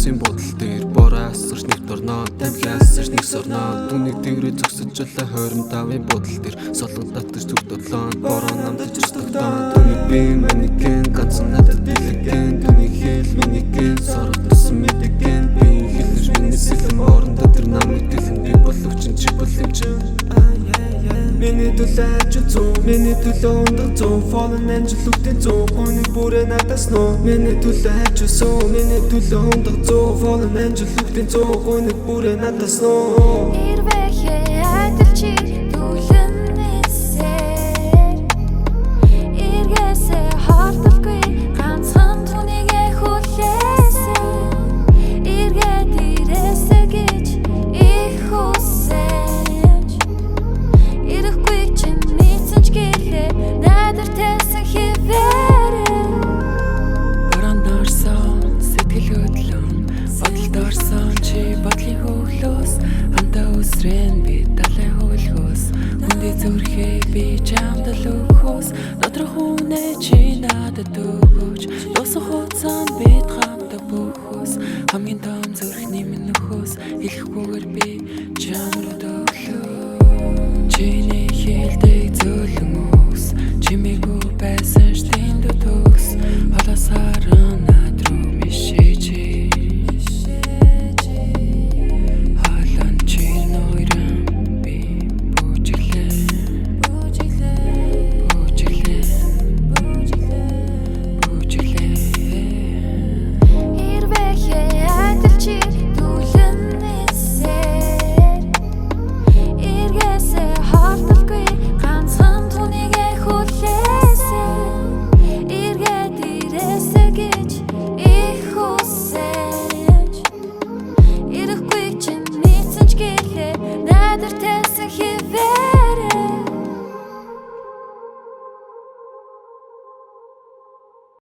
Сын бодол дээр бороасарч нэг дорноо тамхиасарч нэг сорноо түүнийг дээрээ зогсожлаа 25-ын бодол дээр солон татж зүг долоон бороо намдаж тогтоон түүний би манекен ганцхан надад дэлгэн түүний хэл минийхэн сорогдсон мэдгэн би хэлж миний сэлэм орондоо тэр намайг дэлэн би боловч чи боловч Миний төлөөч зүү, миний төлөө өндөр зүү Fallen angel үгтэн зүү, гоныг бүрээ надаас нөө Миний төлөөч зүү, миний төлөө өндөр зүү Fallen angel үгтэн зүү, гоныг бүрээ надаас нөө Ирвэхэ адилчи түлэнээсээр Иргээсээ хортолгүй ганцхан түүнийгээ хүлээсэн Иргээд ирээсэй гэж их хүсэж Ирэхгүй чи мэдсэн ч гэлээ надар тайсан хിവэрэ Баранд орсон сэтгэл хөдлөн бодолд орсон чи бодлын хөглөөс хамтаа үсрэн би далай хөлхөөс хүндээ зүрхээ би чамд л өгөхөөс доторх үнэ чи надад өгөөч дуусах хугацаанд бид хамтаа бөхөөс хамгийн том зүрхний минь нөхөөс хэлэхгүйгээр би чамд өглөө чиний хэлдэг зөөлөн ус чимээгүй байсан ш тэнд төгс халасаран над руу мишэж халан чи нойрон би бүжиглэн Ирвэхэ адилчи түлэнээсээр Иргээсээ хортолгүй ганцхан түүнийгээ хүлээсэн Иргээд ирээсэй гэж их хүсэж Ирэхгүй чи мэдсэн ч гэлээ надар